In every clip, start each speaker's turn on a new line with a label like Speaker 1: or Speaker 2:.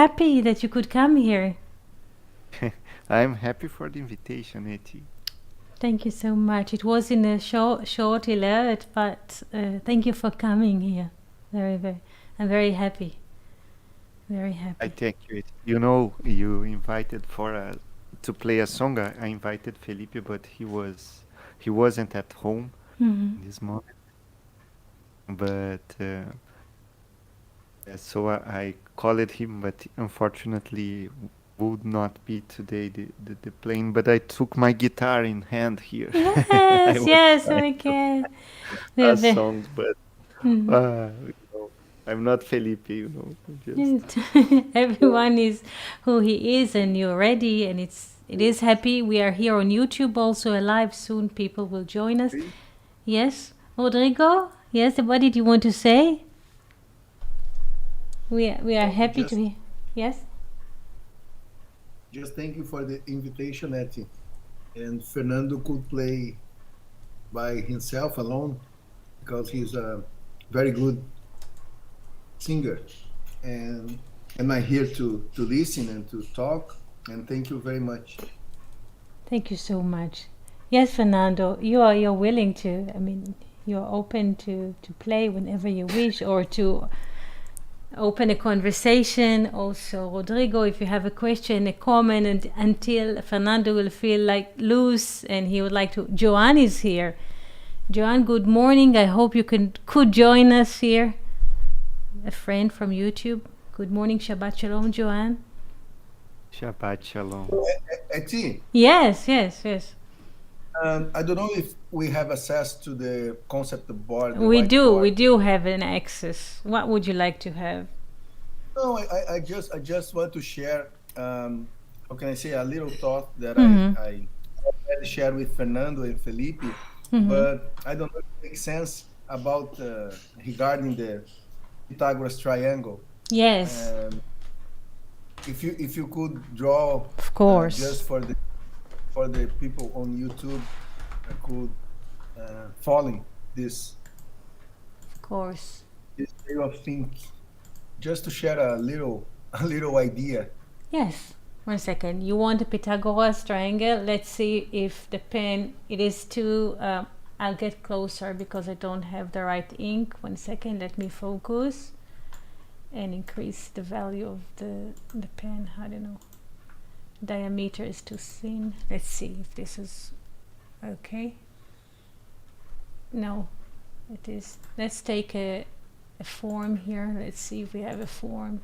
Speaker 1: happy that you could come here.
Speaker 2: I'm happy for the invitation, Eti.
Speaker 1: Thank you so much. It was in a short alert, but thank you for coming here. I'm very happy. Very
Speaker 2: I
Speaker 1: happy.
Speaker 2: thank you, Eti. You know, you invited to play a song. I invited Felipe, but he wasn't at home
Speaker 1: Mhm.
Speaker 2: in this moment. But so I called him, but unfortunately would not be today the playing. But I took my guitar in hand here. I
Speaker 1: Yes,
Speaker 2: was
Speaker 1: yes,
Speaker 2: trying
Speaker 1: we
Speaker 2: to
Speaker 1: can.
Speaker 2: play
Speaker 1: We're
Speaker 2: songs, but
Speaker 1: Mhm.
Speaker 2: you know, I'm not Felipe. Just
Speaker 1: Everyone is who he is, and you're ready, and it is happy. We are here on YouTube, also alive. Soon people will join us. Yes, Rodrigo. Yes, what did you want to say? We are
Speaker 3: Oh,
Speaker 1: happy to hear. Yes.
Speaker 3: just thank you for the invitation, Eti. And Fernando could play by himself alone because he's a very good singer. And I'm here to listen and to talk. And thank you very much.
Speaker 1: Thank you so much. Yes, Fernando, you're willing to. I mean, you're open to play whenever you wish, or to open a conversation. Also, Rodrigo, if you have a question, a comment, and until Fernando will feel like loose and he would like to. Joanne is here. Joanne, good morning. I hope you could join us here. A friend from YouTube. Good morning, Shabbat Shalom, Joanne.
Speaker 2: Shabbat Shalom.
Speaker 3: Eti,
Speaker 1: Yes, yes, yes.
Speaker 3: I don't know if we have access to the concept board, the
Speaker 1: We do. We
Speaker 3: whiteboard.
Speaker 1: do have an access. What would you like to have?
Speaker 3: No, I just want to share. How can I say a little thought that
Speaker 1: Mm-hmm.
Speaker 3: I already shared with Fernando and Felipe,
Speaker 1: Mm-hmm.
Speaker 3: but I don't know if it makes sense about regarding the Pythagoras triangle.
Speaker 1: Yes,
Speaker 3: Um, if you could draw
Speaker 1: of course.
Speaker 3: just for the people on YouTube could following
Speaker 1: Of course.
Speaker 3: this way of thinking, just to share a little a little idea.
Speaker 1: Yes. 1 second. You want a Pythagoras triangle? Let's see if the pen, it is too, I'll get closer because I don't have the right ink. 1 second. Let me focus and increase the value of the pen. I don't know. Diameter is too thin. Let's see if this is okay. No, it is. Let's take a form here. Let's see if we have a form.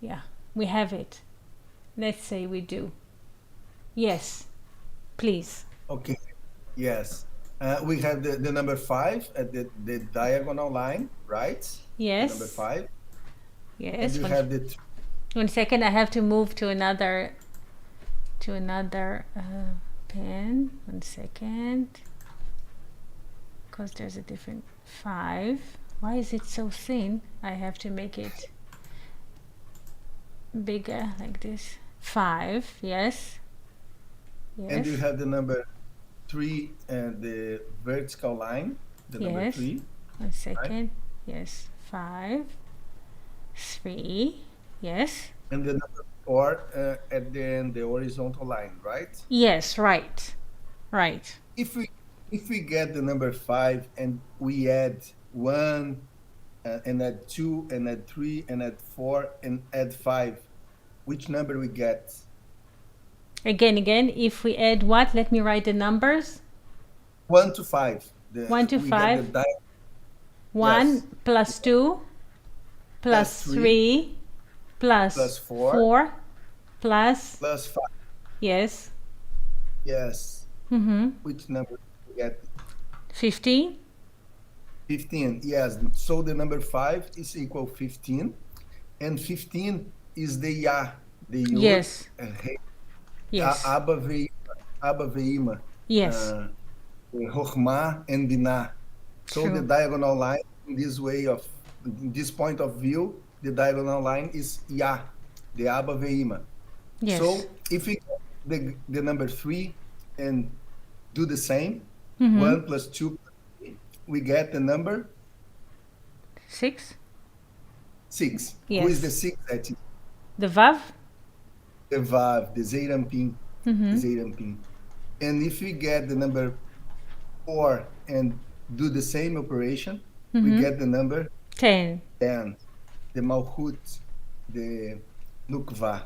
Speaker 1: Yeah, we have it. Let's say we do. Yes, please.
Speaker 3: Okay. Yes. We have the number five at the diagonal line, right? The number
Speaker 1: Yes,
Speaker 3: five. And
Speaker 1: yes.
Speaker 3: you
Speaker 1: One,
Speaker 3: have the
Speaker 1: 1 second. I have to move to another pen. 1 second, because there's a different 5. Why is it so thin? I have to make it bigger like this. 5. Yes.
Speaker 3: and you
Speaker 1: Yes.
Speaker 3: have the number three and the vertical line, the number
Speaker 1: Yes.
Speaker 3: three,
Speaker 1: 1 second. Yes. 5. 3. Yes.
Speaker 3: and the number four at the end, the horizontal line, right?
Speaker 1: Yes. Right. Right.
Speaker 3: If we get the number five and we add one and add two and add three and add four and add five, which number we get?
Speaker 1: Again. If we add what? Let me write the numbers.
Speaker 3: 1 to 5.
Speaker 1: 1 to
Speaker 3: We get the
Speaker 1: 5. 1
Speaker 3: yes,
Speaker 1: plus 2 plus
Speaker 3: plus 3
Speaker 1: 3 plus
Speaker 3: plus 4
Speaker 1: 4 plus,
Speaker 3: plus 5.
Speaker 1: yes.
Speaker 3: Yes.
Speaker 1: Mm-hmm.
Speaker 3: Which number we get?
Speaker 1: 15.
Speaker 3: 15. Yes. So the number 5 is equal 15, and 15 is the Ya, the Yud,
Speaker 1: Yes.
Speaker 3: He,
Speaker 1: Yes.
Speaker 3: Abba Veima,
Speaker 1: Yes.
Speaker 3: Chokhmah, and Binah. So the
Speaker 1: True.
Speaker 3: diagonal line in this point of view, the diagonal line is Ya, the Abba Veima.
Speaker 1: Yes.
Speaker 3: So if we get the number 3 and do the same,
Speaker 1: Mm-hmm.
Speaker 3: 1 plus 2, we get the number
Speaker 1: 6.
Speaker 3: 6.
Speaker 1: Yes.
Speaker 3: Who is the 6 at
Speaker 1: The Vav?
Speaker 3: the Vav, the Zeirampin,
Speaker 1: Mm-hmm.
Speaker 3: Zeirampin. And if we get the number 4 and do the same operation, we
Speaker 1: Mm-hmm.
Speaker 3: get the number
Speaker 1: 10.
Speaker 3: 10, the Malhut, the Nukva.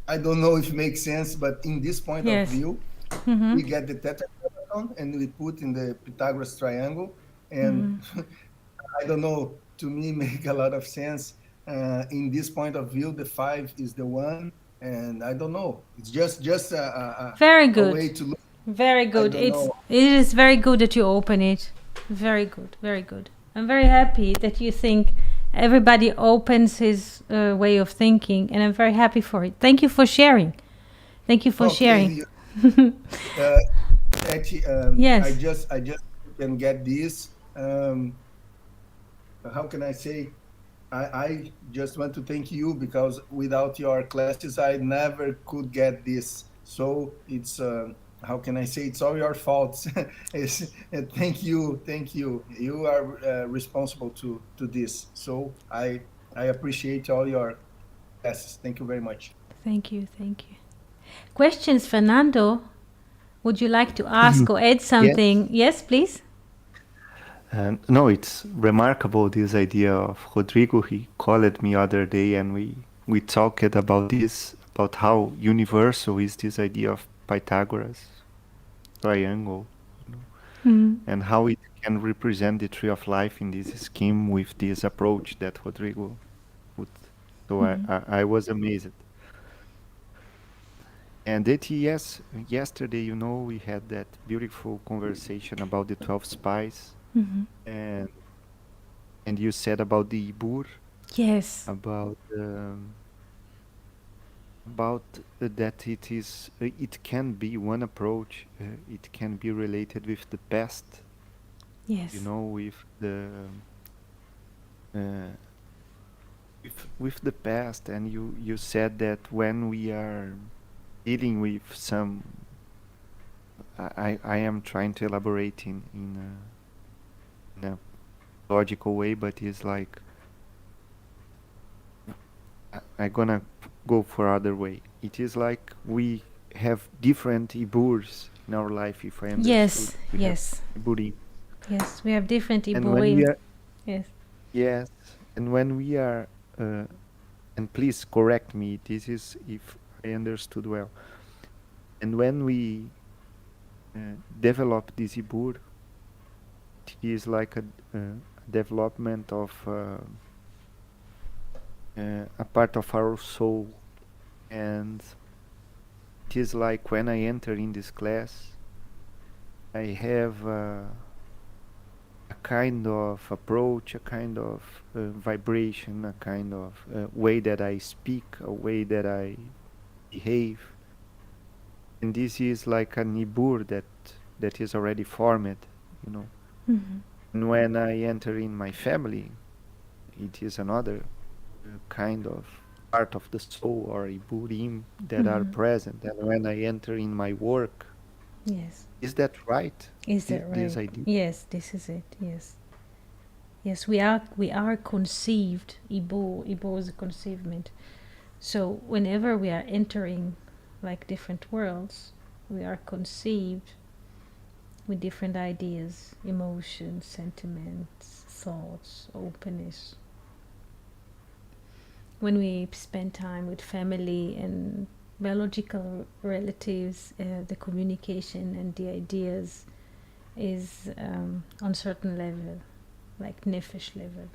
Speaker 3: I don't know if it makes sense, but in this point of
Speaker 1: Yes.
Speaker 3: view,
Speaker 1: Mm-hmm.
Speaker 3: we get the tetragrammaton and we put in the Pythagoras triangle.
Speaker 1: Mm-hmm.
Speaker 3: And I don't know, to me, make a lot of sense. In this point of view, the 5 is the one, and I don't know. It's just
Speaker 1: Very
Speaker 3: a
Speaker 1: good.
Speaker 3: way to look.
Speaker 1: Very
Speaker 3: I
Speaker 1: good.
Speaker 3: don't know.
Speaker 1: It is very good that you open it. Very good. Very good. I'm very happy that you think everybody opens his way of thinking, and I'm very happy for it. Thank you for sharing. Thank you for sharing.
Speaker 3: Okay, uh, actually,
Speaker 1: Yes.
Speaker 3: I just can get this. How can I say? I just want to thank you because without your classes, I never could get this. So it's how can I say? It's all your fault. Thank you, thank you. You are responsible to this. So I appreciate all your classes. Thank you very much.
Speaker 1: Thank you. Thank you. Questions, Fernando? Would you like to ask or add something? Yes, please.
Speaker 2: No, it's remarkable, this idea of Rodrigo. He called me other day and we talked about this, about how universal is this idea of Pythagoras triangle, you know,
Speaker 1: Mm.
Speaker 2: and how it can represent the tree of life in this scheme with this approach that Rodrigo put. So I was amazed. And that, yes, yesterday, we had that beautiful conversation about the 12 spies,
Speaker 1: Mm-hmm.
Speaker 2: and you said about the Ibur,
Speaker 1: Yes.
Speaker 2: about that it can be one approach. It can be related with the past,
Speaker 1: Yes.
Speaker 2: with the uh, with the past. And you said that when we are dealing with some, I am trying to elaborate in a logical way, but it's like I'm gonna go for other way. It is like we have different iburs in our life. If I understood,
Speaker 1: Yes.
Speaker 2: we have
Speaker 1: Yes.
Speaker 2: iburi,
Speaker 1: Yes. We have different
Speaker 2: and when we
Speaker 1: Iburim.
Speaker 2: are
Speaker 1: Yes.
Speaker 2: yes, and when we are, and please correct me. This is if I understood well. And when we develop this ibur, it is like a development of a part of our soul. And it is like when I enter in this class, I have a kind of approach, a kind of vibration, a kind of way that I speak, a way that I behave. And this is like a nibur that is already formed, you know.
Speaker 1: Mm-hmm.
Speaker 2: And when I enter in my family, it is another kind of part of the soul or iburim that are
Speaker 1: Mm-hmm.
Speaker 2: present. And when I enter in my work,
Speaker 1: Yes.
Speaker 2: is that right?
Speaker 1: Is that
Speaker 2: This
Speaker 1: right?
Speaker 2: idea?
Speaker 1: Yes, this is it. Yes. Yes, we are conceived. Ibo is a conceivement. So whenever we are entering like different worlds, we are conceived with different ideas, emotions, sentiments, thoughts, openness. When we spend time with family and biological relatives, the communication and the ideas is on certain level, like nefesh level.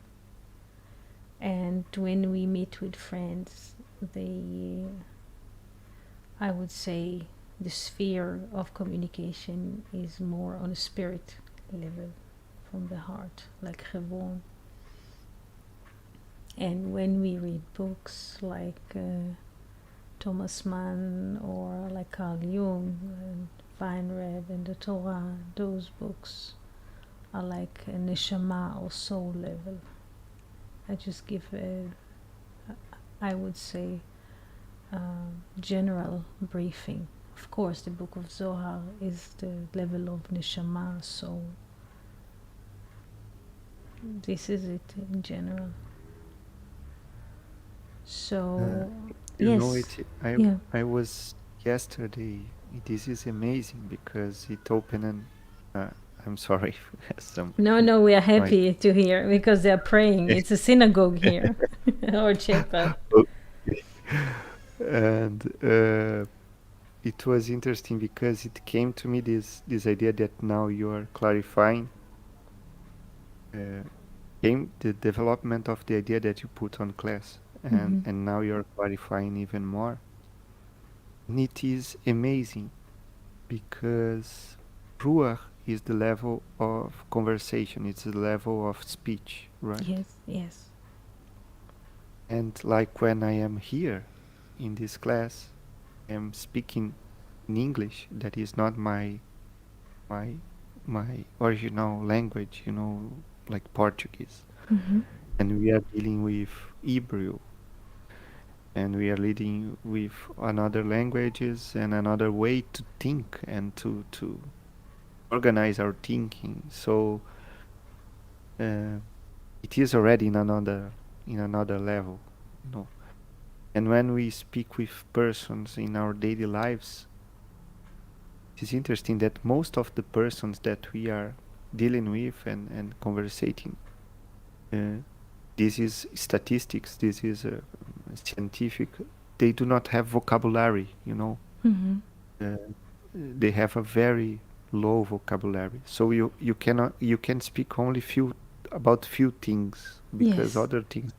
Speaker 1: And when we meet with friends, I would say the sphere of communication is more on a spirit level, from the heart, like Chevron. And when we read books like Thomas Mann or like Carl Jung and Weinreb and the Torah, those books are like a neshama or soul level. I just give I would say, general briefing. Of course, the Book of Zohar is the level of neshama, soul. This is it in general. So
Speaker 2: You know
Speaker 1: Yes.
Speaker 2: it.
Speaker 1: Yeah.
Speaker 2: I was yesterday. This is amazing because it opened an. Uh, I'm sorry, some
Speaker 1: No, no, we are
Speaker 2: noise.
Speaker 1: happy to hear because they're praying. It's a synagogue here, or Shabbat.
Speaker 2: And it was interesting because it came to me this idea that now you are clarifying. Uh, came the development of the idea that you put on class,
Speaker 1: Mm-hmm.
Speaker 2: and now you're clarifying even more. And it is amazing because ruach is the level of conversation. It's the level of speech, right?
Speaker 1: Yes, yes.
Speaker 2: And like when I am here in this class, I'm speaking in English. That is not my my original language, like Portuguese.
Speaker 1: Mm-hmm.
Speaker 2: And we are dealing with Hebrew, and we are leading with another languages and another way to think and to organize our thinking. So uh, it is already in another level, you know. And when we speak with persons in our daily lives, it is interesting that most of the persons that we are dealing with and conversating, uh, this is statistics, this is scientific, they do not have vocabulary,
Speaker 1: Mm-hmm.
Speaker 2: uh, they have a very low vocabulary. So you can speak only few things, because
Speaker 1: Yes.
Speaker 2: other things,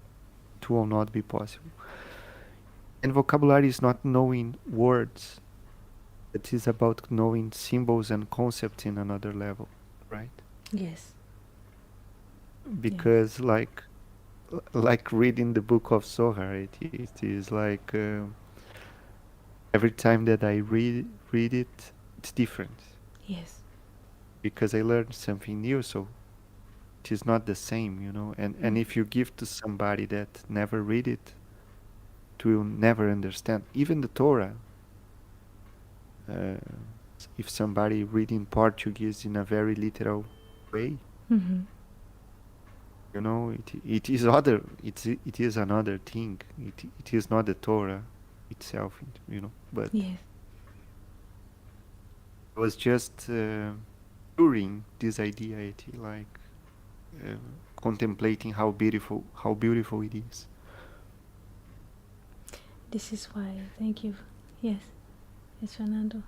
Speaker 2: it will not be possible. And vocabulary is not knowing words. It is about knowing symbols and concepts in another level, right?
Speaker 1: Yes. Yes.
Speaker 2: Because like reading the book of Zohar, it is like every time that I read it, it's different
Speaker 1: Yes.
Speaker 2: because I learned something new. So it is not the same, And
Speaker 1: Mm.
Speaker 2: if you give to somebody that never read it, it will never understand. Even the Torah. Uh, if somebody reading Portuguese in a very literal way,
Speaker 1: Mm-hmm.
Speaker 2: it is another thing. It is not the Torah itself, But
Speaker 1: Yes.
Speaker 2: I was just touring this idea, like uh, contemplating how beautiful it is.
Speaker 1: This is why. Thank you. Yes. Yes, Fernando.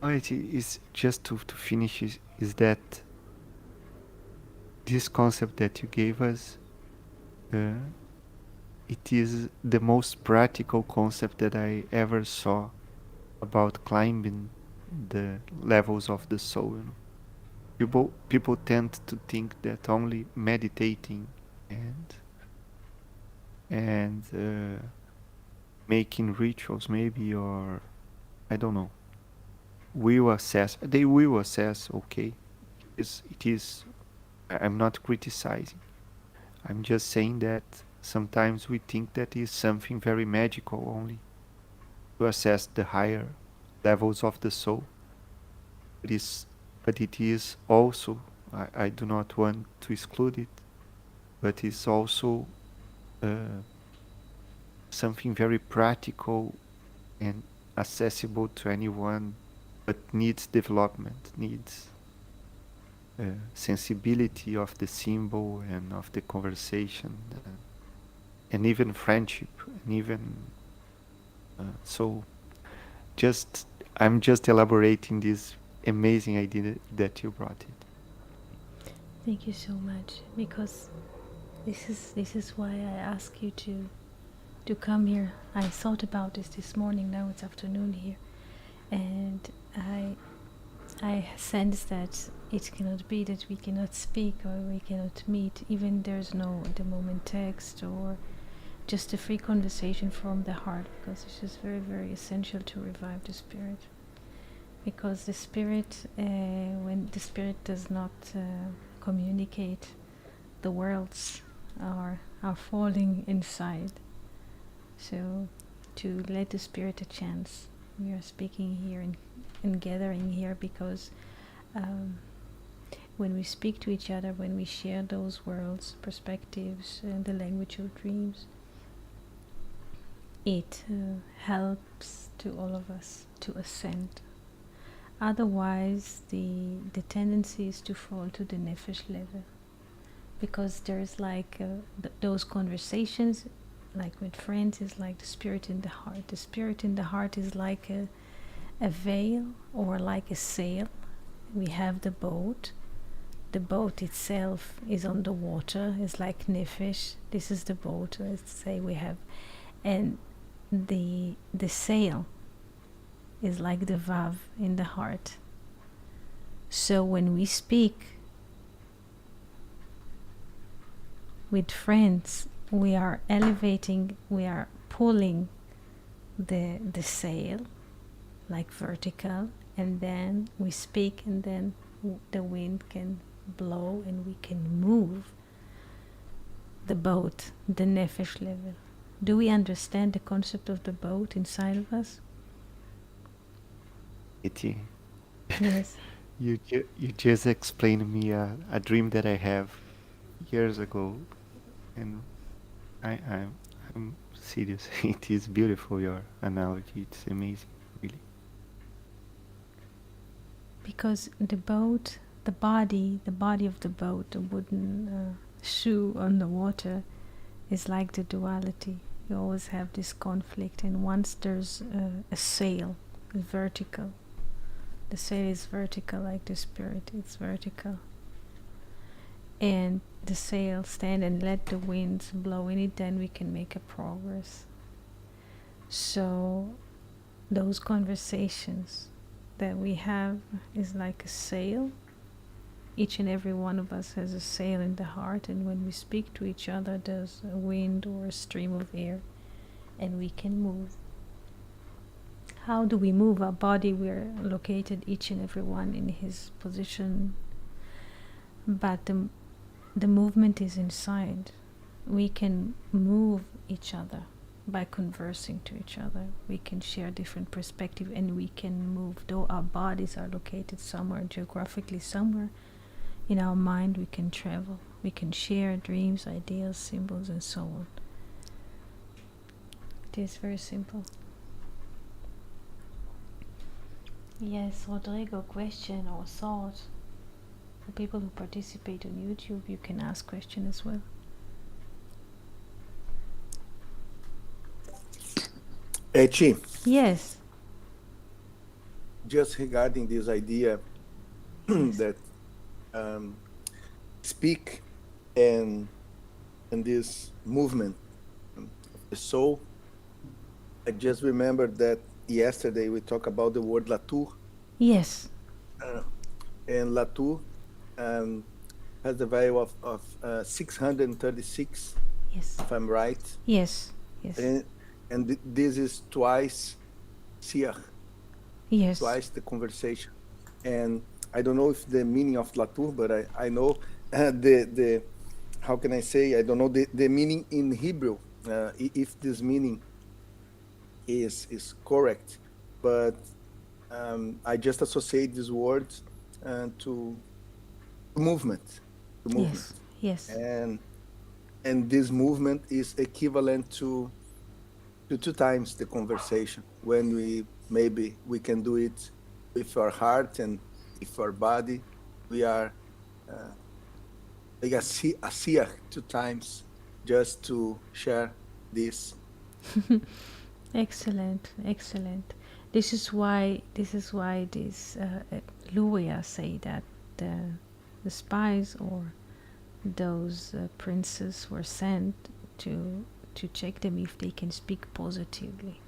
Speaker 2: Oh, it is just to finish is that this concept that you gave us, uh, it is the most practical concept that I ever saw about climbing the levels of the soul. People tend to think that only meditating and making rituals, maybe, or I don't know, they will assess. Okay, it is. I'm not criticizing. I'm just saying that sometimes we think that is something very magical only to assess the higher levels of the soul. It is, but it is also, I do not want to exclude it, but it's also uh, something very practical and accessible to anyone, but needs development, needs sensibility of the symbol and of the conversation, and even friendship, and even so. Just I'm just elaborating this amazing idea that you brought it.
Speaker 1: Thank you so much because this is why I ask you to come here. I thought about this morning. Now it's afternoon here, and I sense that it cannot be that we cannot speak or we cannot meet. Even there's no at the moment text or just a free conversation from the heart, because this is very, very essential to revive the spirit. Because the spirit, when the spirit does not communicate, the worlds are falling inside. So to let the spirit a chance. We are speaking here and gathering here because um, when we speak to each other, when we share those worlds, perspectives, and the language of dreams, it helps to all of us to ascend. Otherwise, the tendency is to fall to the nefesh level, because there's like those conversations, like with friends, is like the spirit in the heart. The spirit in the heart is like a veil or like a sail. We have the boat. The boat itself is on the water. It's like nefesh. This is the boat. Let's say we have, and the sail is like the vav in the heart. So when we speak with friends, we are elevating, we are pulling the sail like vertical, and then we speak, and then the wind can blow and we can move the boat, the nefesh level. Do we understand the concept of the boat inside of us?
Speaker 2: Iti,
Speaker 1: Yes.
Speaker 2: you just explained me a dream that I have years ago, and I'm serious. It is beautiful, your analogy. It's amazing, really.
Speaker 1: Because the boat, the body of the boat, the wooden shoe on the water, is like the duality. You always have this conflict, and once there's a sail, vertical, the sail is vertical like the spirit, it's vertical, and the sail stand and let the winds blow in it, then we can make a progress. So those conversations that we have is like a sail. Each and every one of us has a sail in the heart, and when we speak to each other, there's a wind or a stream of air, and we can move. How do we move our body? We're located, each and every one, in his position, but the movement is inside. We can move each other by conversing to each other. We can share different perspective, and we can move. Though our bodies are located somewhere geographically, somewhere in our mind, we can travel. We can share dreams, ideas, symbols, and so on. It is very simple. Yes, Rodrigo, question or thought? For people who participate on YouTube, you can ask question as well.
Speaker 3: Echi,
Speaker 1: Yes.
Speaker 3: just regarding this idea
Speaker 1: Yes.
Speaker 3: that speak and this movement of the soul, I just remembered that yesterday we talked about the word latour,
Speaker 1: Yes.
Speaker 3: and latour has the value of 636,
Speaker 1: Yes.
Speaker 3: if I'm right.
Speaker 1: Yes. Yes.
Speaker 3: And this is twice siach,
Speaker 1: Yes.
Speaker 3: twice the conversation. And I don't know if the meaning of latour, but I know the how can I say, I don't know the meaning in Hebrew, if this meaning is correct, but I just associate this word to movement,
Speaker 1: Yes. Yes.
Speaker 3: and this movement is equivalent to two times the conversation, when we can do it with our heart and with our body. We are like a siach 2 times, just to share this.
Speaker 1: Excellent. Excellent. This is why this Luria say that the spies or those princes were sent to check them if they can speak positively.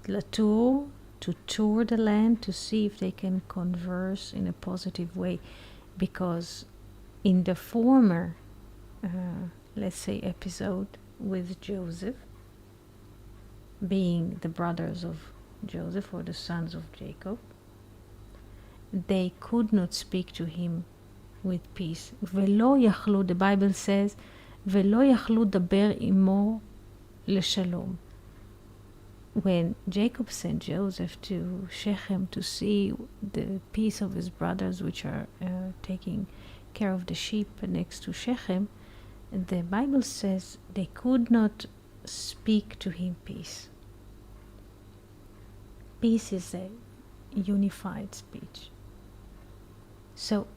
Speaker 1: Latour, to tour the land to see if they can converse in a positive way, because in the former, let's say, episode with Joseph, being the brothers of Joseph or the sons of Jacob, they could not speak to him with peace. Velo yachlu, the Bible says, Velo yachlu daber imo leshalom. When Jacob sent Joseph to Shechem to see the peace of his brothers, which are taking care of the sheep next to Shechem, the Bible says they could not speak to him peace. Peace is a unified speech. So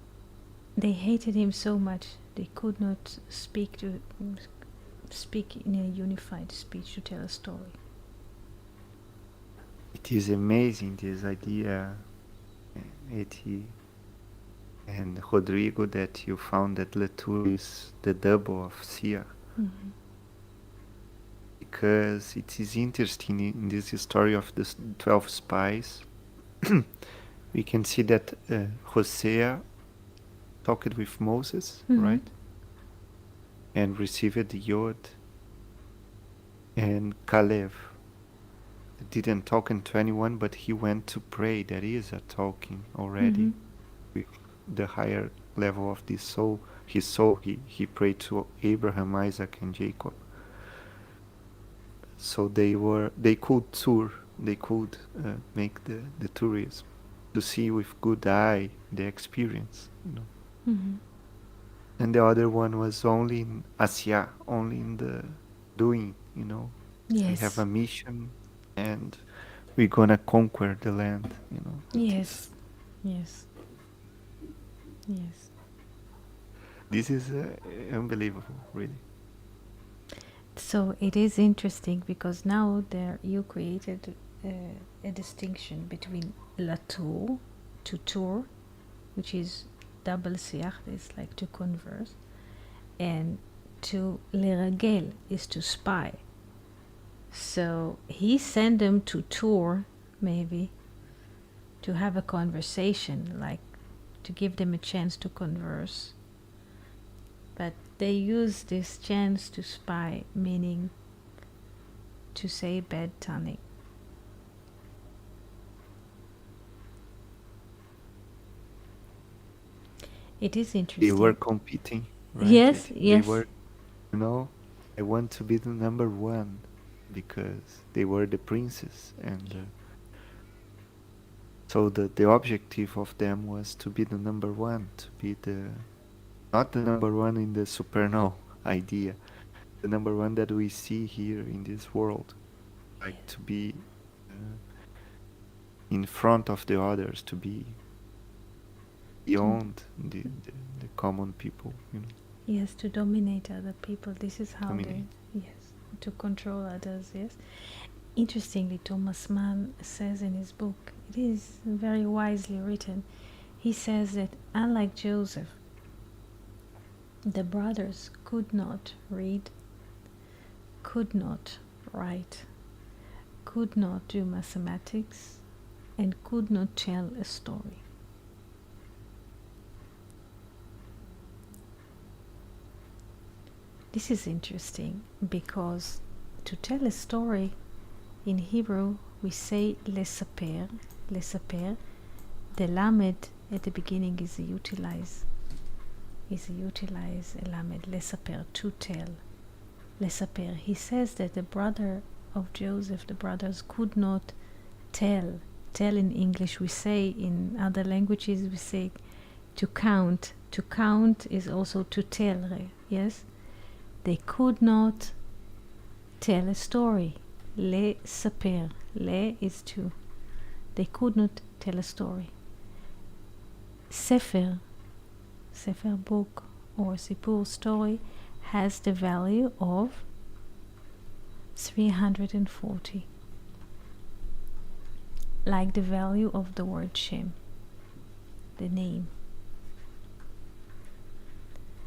Speaker 1: they hated him so much they could not speak in a unified speech to tell a story.
Speaker 2: It is amazing, this idea, Eti and Rodrigo, that you found that Latour is the double of Sia.
Speaker 1: Mm-hmm.
Speaker 2: Because it is interesting in this story of the 12 spies. We can see that Hosea talked with Moses,
Speaker 1: Mm-hmm.
Speaker 2: right? And received the Yod. And Caleb didn't talk in 21, but he went to pray. That is a talking already
Speaker 1: Mm-hmm.
Speaker 2: with the higher level of this soul. His soul, he prayed to Abraham, Isaac, and Jacob. So they could tour, they could make the tourism to see with good eye the experience, you know.
Speaker 1: Mm-hmm.
Speaker 2: And the other one was only in Asia, only in the doing, you know. We have
Speaker 1: Yes.
Speaker 2: a mission and we're gonna conquer the land, you know.
Speaker 1: Yes. Yes. Yes.
Speaker 2: This is unbelievable, really.
Speaker 1: So it is interesting because now there you created a distinction between Latour, to tour, which is double siach, is like to converse, and to leragel is to spy. So he sent them to tour, maybe, to have a conversation, like to give them a chance to converse. But they use this chance to spy, meaning to say bad tongue. It is interesting.
Speaker 2: They were competing, right?
Speaker 1: Yes,
Speaker 2: They
Speaker 1: yes.
Speaker 2: were, you know, I want to be the number one because they were the princes, and so the objective of them was to be the number one, to be not the number one in the supernal idea, the number one that we see here in this world, like to be in front of the others, to be beyond the common people, you know.
Speaker 1: Yes, to dominate other people. This is how
Speaker 2: Dominate.
Speaker 1: yes, to control others, yes. Interestingly, Thomas Mann says in his book, it is very wisely written, he says that unlike Joseph, the brothers could not read, could not write, could not do mathematics, and could not tell a story. This is interesting because to tell a story in Hebrew we say lesaper, lesaper. The lamed at the beginning is a utilize a lamed, lesaper, to tell. Lesaper. He says that the brother of Joseph, the brothers could not tell. Tell in English we say, in other languages we say to count. To count is also to tell, yes? They could not tell a story. Le saper. Le is to. They could not tell a story. Sefer, Sefer book or Sipur story has the value of 340. Like the value of the word Shem, the name.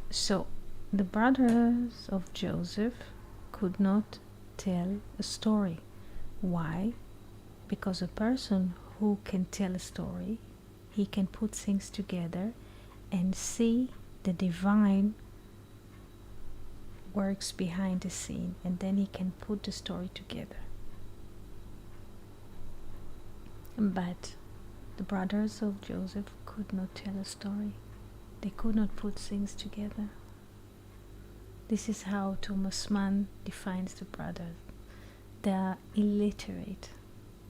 Speaker 1: So the brothers of Joseph could not tell a story. Why? Because a person who can tell a story, he can put things together and see the divine works behind the scene, and then he can put the story together. But the brothers of Joseph could not tell a story. They could not put things together. This is how Thomas Mann defines the brothers. They are illiterate.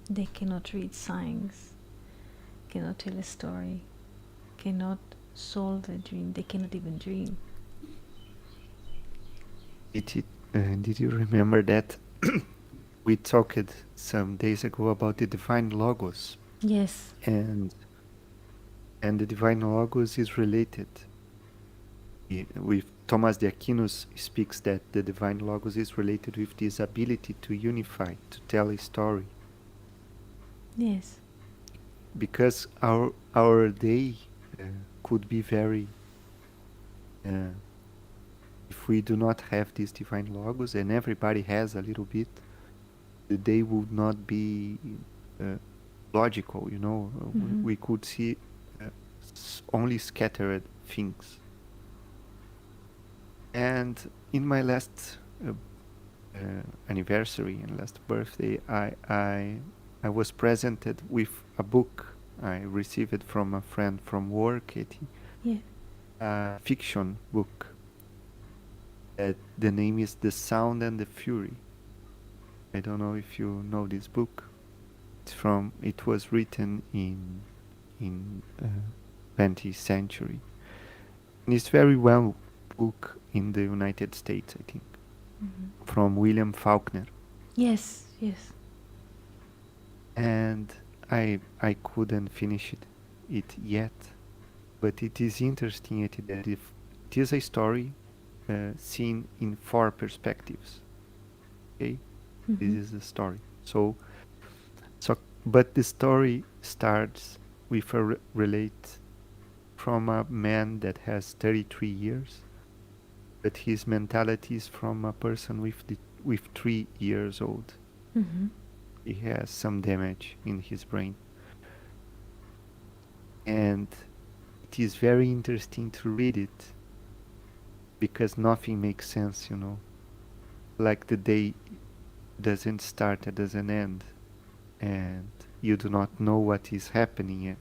Speaker 1: They cannot read signs, cannot tell a story, cannot solve a dream. They cannot even dream.
Speaker 2: It Did you remember that we talked some days ago about the divine logos,
Speaker 1: Yes.
Speaker 2: and the divine logos is related with Thomas de Aquinas speaks that the divine logos is related with this ability to unify, to tell a story,
Speaker 1: Yes.
Speaker 2: because our day could be very uh, if we do not have this divine logos, and everybody has a little bit, the day would not be uh, logical.
Speaker 1: Mm-hmm.
Speaker 2: We could see only scattered things. And in my last anniversary and last birthday, I was presented with a book I received from a friend from work.
Speaker 1: Yeah.
Speaker 2: A fiction book. The name is The Sound and the Fury. I don't know if you know this book. It was written in 20th century. And it's very well book in the United States, I think,
Speaker 1: Mm-hmm.
Speaker 2: from William Faulkner.
Speaker 1: Yes. Yes.
Speaker 2: And I couldn't finish it yet, but it is interesting that if it is a story seen in four perspectives. Okay, this
Speaker 1: Mm-hmm.
Speaker 2: is the story. So, but the story starts with a relate from a man that has 33 years, but his mentality is from a person with 3 years old.
Speaker 1: Mm-hmm.
Speaker 2: He has some damage in his brain, and it is very interesting to read it because nothing makes sense. Like the day doesn't start, it doesn't end, and you do not know what is happening yet.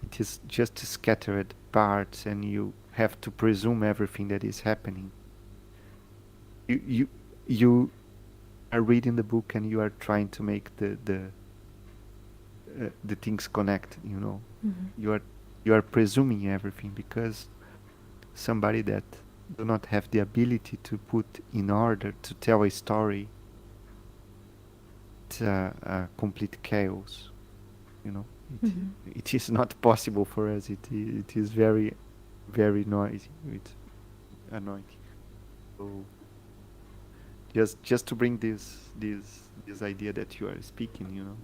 Speaker 2: It is just scattered parts, and you have to presume everything that is happening. You are reading the book and you are trying to make the things connect.
Speaker 1: Mm-hmm.
Speaker 2: You are presuming everything because somebody that do not have the ability to put in order to tell a story, it's a complete chaos. You know, it
Speaker 1: Mm-hmm.
Speaker 2: it is not possible for us. It is very very noisy. It's annoying. So just to bring this idea that you are speaking,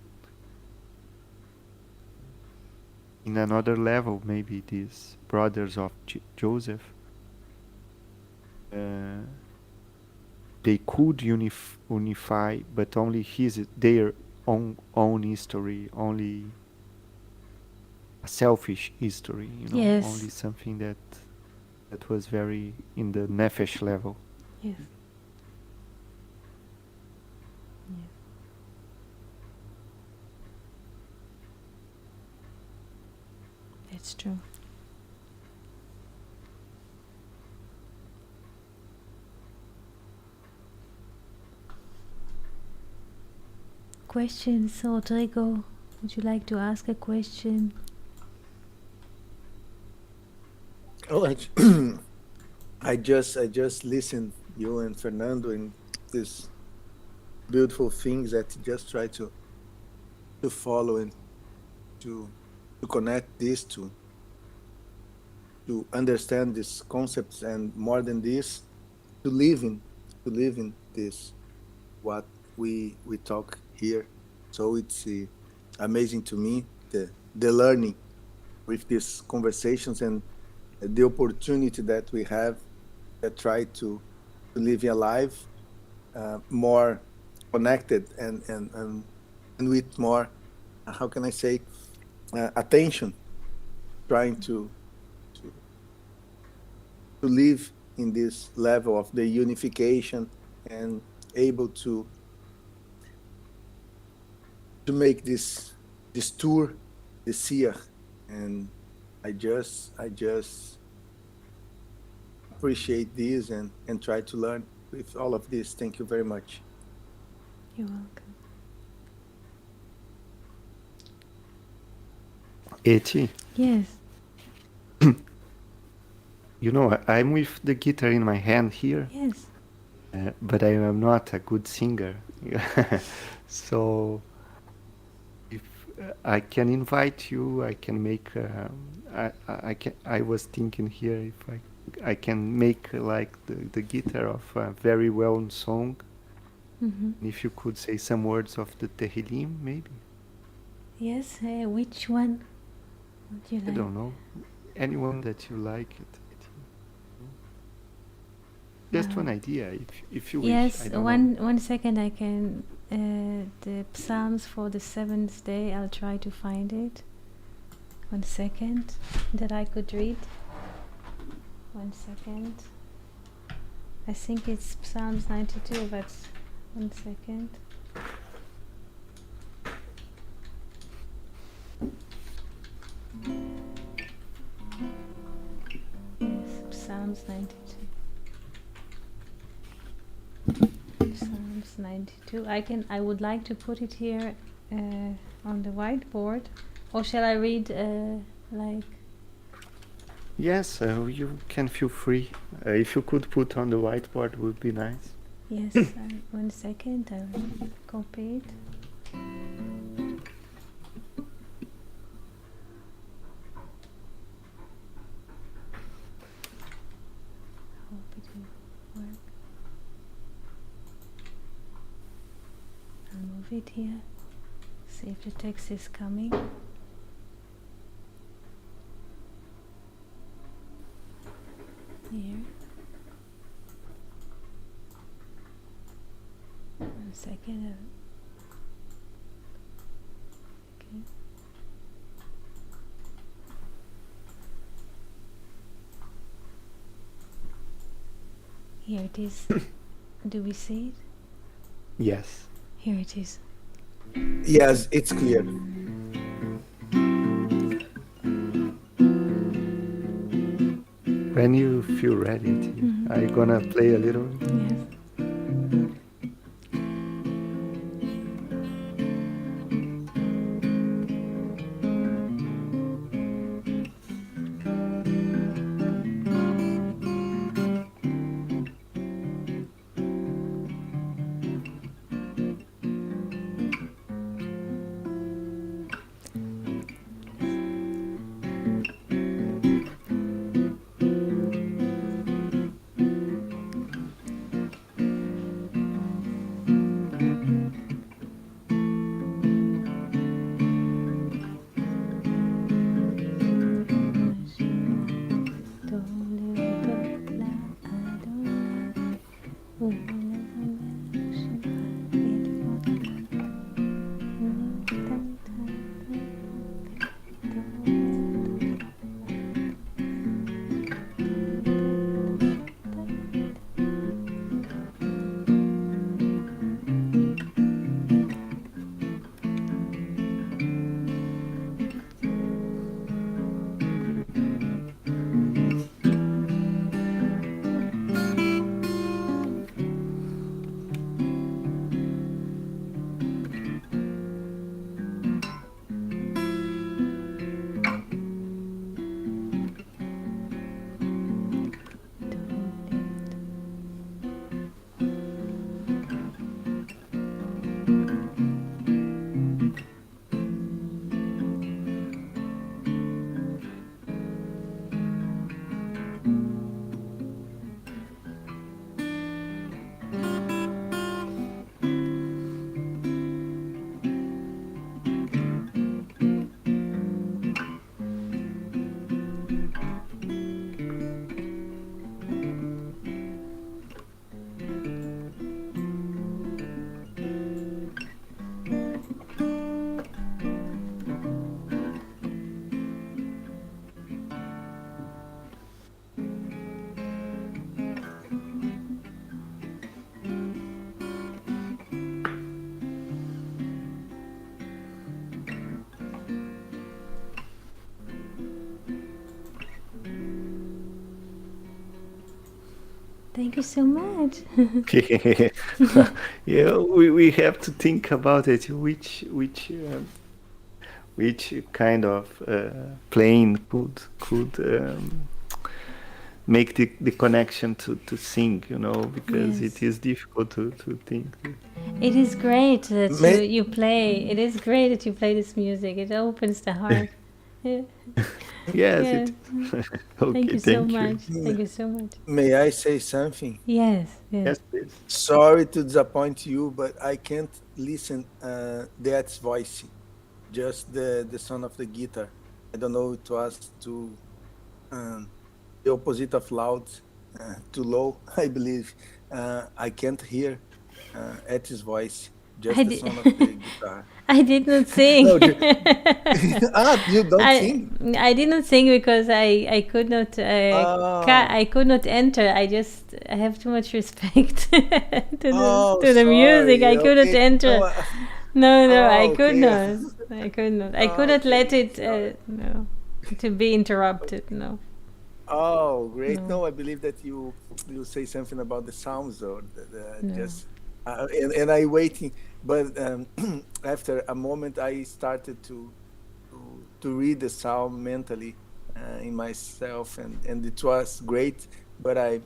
Speaker 2: in another level, maybe these brothers of Joseph, uh, they could unify, but only their own history, only a selfish history, only
Speaker 1: Yes.
Speaker 2: something that was very in the nefesh level.
Speaker 1: Yes. Yes. That's true. Questions, Rodrigo? Would you like to ask a question?
Speaker 3: Oh, I just listened you and Fernando in these beautiful things that you just try to follow and to to connect this to understand these concepts, and more than this, to live in this what we talk here. So it's amazing to me, the learning with these conversations, and the opportunity that we have that try to live a life more connected, and with more, how can I say, attention, trying to to live in this level of the unification, and able to make this tour, this year. And I just appreciate this, and try to learn with all of this. Thank you very much.
Speaker 1: You're welcome.
Speaker 2: Eti,
Speaker 1: Yes.
Speaker 2: I'm with the guitar in my hand here,
Speaker 1: Yes.
Speaker 2: but I am not a good singer. So if I can invite you, I can make. I can. I was thinking here if I can make like the guitar of a very well-known song.
Speaker 1: Mm-hmm.
Speaker 2: If you could say some words of the Tehillim, maybe.
Speaker 1: Yes, which one would you
Speaker 2: I
Speaker 1: like?
Speaker 2: don't know. Anyone that you like it. Just one idea, if you wish.
Speaker 1: Yes,
Speaker 2: I don't know.
Speaker 1: 1 second. I can the Psalms for the seventh day. I'll try to find it. 1 second that I could read. 1 second. I think it's Psalms 92. But 1 second. Yes, Psalms 92. Psalms 92. I would like to put it here on the whiteboard, or shall I read like?
Speaker 2: Yes, you can feel free. If you could put on the whiteboard, would be nice.
Speaker 1: Yes. 1 second. I will copy it. Hope it will work. I'll move it here. See if the text is coming. Here. 1 second. Okay. Here it is. Do we see it?
Speaker 2: Yes.
Speaker 1: Here it is.
Speaker 4: Yes, it's clear.
Speaker 2: When you feel ready, I'm gonna play a little.
Speaker 1: Yes. Thank you so much.
Speaker 2: Yeah, we have to think about it. Which kind of playing could make the connection to sing, because
Speaker 1: Yes.
Speaker 2: it is difficult to think.
Speaker 1: It is great that
Speaker 4: May-
Speaker 1: you play. It is great that you play this music. It opens the heart. Yeah.
Speaker 2: Yes,
Speaker 1: Yeah.
Speaker 2: it.
Speaker 1: Thank
Speaker 2: Okay,
Speaker 1: you so
Speaker 2: thank you.
Speaker 1: much. Thank you so much.
Speaker 4: May I say something?
Speaker 1: Yes. Yes.
Speaker 2: Yes, please.
Speaker 4: Sorry to disappoint you, but I can't listen that voice, just the sound of the guitar. I don't know, it was too the opposite of loud, too low, I believe. I can't hear Eti's voice,
Speaker 1: I
Speaker 4: just the
Speaker 1: did.
Speaker 4: sound of the guitar.
Speaker 1: I did not sing.
Speaker 4: No, you don't
Speaker 1: I
Speaker 4: sing?
Speaker 1: I did not sing because I could not
Speaker 4: Oh,
Speaker 1: I could not enter. I have too much respect
Speaker 4: oh,
Speaker 1: to the music. I
Speaker 4: sorry.
Speaker 1: could not
Speaker 4: Okay.
Speaker 1: enter.
Speaker 4: No,
Speaker 1: No, I
Speaker 4: oh,
Speaker 1: could
Speaker 4: okay.
Speaker 1: not. I could not. I could
Speaker 4: Oh,
Speaker 1: not let
Speaker 4: okay.
Speaker 1: it
Speaker 4: Sorry.
Speaker 1: no to be interrupted. No,
Speaker 4: Oh, great.
Speaker 1: no,
Speaker 4: No, I believe that you say something about the sounds or
Speaker 1: no.
Speaker 4: just and I waiting, but after a moment I started to read the psalm mentally in myself, and it was great. But I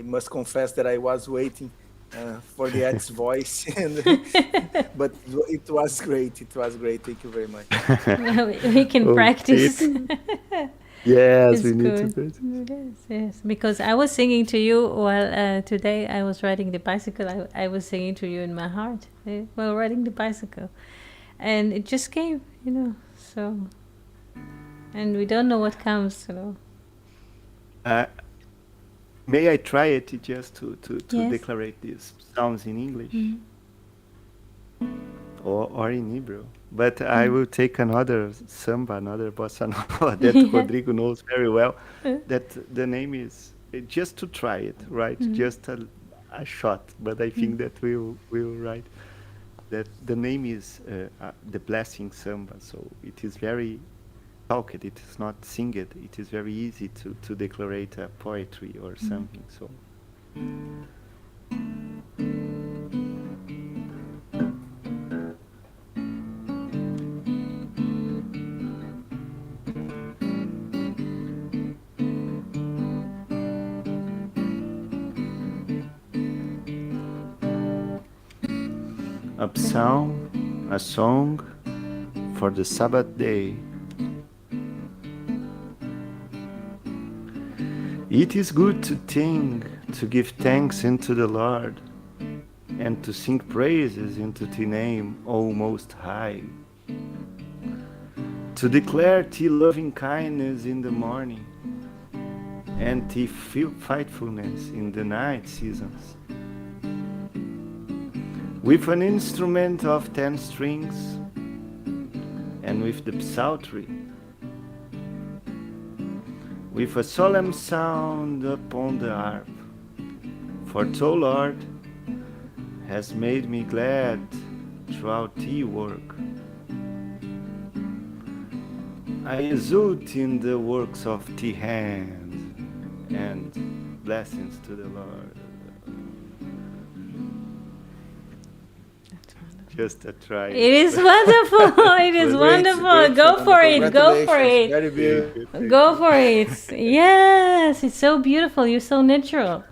Speaker 4: must confess that I was waiting for the Ed's voice, and but it was great. It was great. Thank you very much.
Speaker 1: We can
Speaker 2: Okay.
Speaker 1: practice.
Speaker 2: Yes,
Speaker 1: It's
Speaker 2: we need to
Speaker 1: good.
Speaker 2: do it.
Speaker 1: Yes, yes. Because I was singing to you while today I was riding the bicycle. I was singing to you in my heart while riding the bicycle, and it just came, So, and we don't know what comes.
Speaker 2: Uh, may I try it just to
Speaker 1: Yes.
Speaker 2: declare these sounds in English
Speaker 1: Mhm.
Speaker 2: or in Hebrew? But I will take another samba, another bossa nova that
Speaker 1: Yeah.
Speaker 2: Rodrigo knows very well. That the name is just to try it, right? Just a shot. But I think that we'll write that the name is the blessing samba. So it is very talked. It is not singed. It is very easy to declare a poetry or something. So. A psalm, a song for the Sabbath day. It is good to sing, to give thanks unto the Lord, and to sing praises into thy name, O Most High. To declare thy loving kindness in the morning, and thy faithfulness in the night seasons. With an instrument of 10 strings, and with the psaltery, with a solemn sound upon the harp. For thou, Lord, has made me glad throughout thy work. I exult in the works of thy hand, and blessings to the Lord. Just a try.
Speaker 1: It is wonderful. It is wonderful. Go for it. Go for
Speaker 4: Congratulations.
Speaker 1: it.
Speaker 4: Very beautiful.
Speaker 1: Go for it. Yes, it's so beautiful. You're so natural.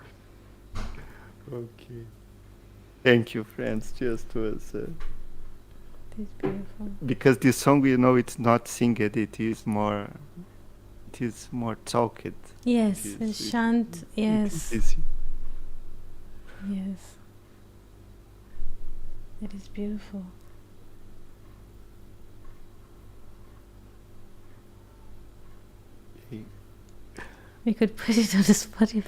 Speaker 2: Okay. Thank you, friends. Just was
Speaker 1: It's beautiful.
Speaker 2: because this song, it's not singed. It is more talked.
Speaker 1: Yes,
Speaker 2: It
Speaker 1: the
Speaker 2: is-
Speaker 1: chant. Yes,
Speaker 2: It is,
Speaker 1: yes. It is beautiful. We could put it on the Spotify.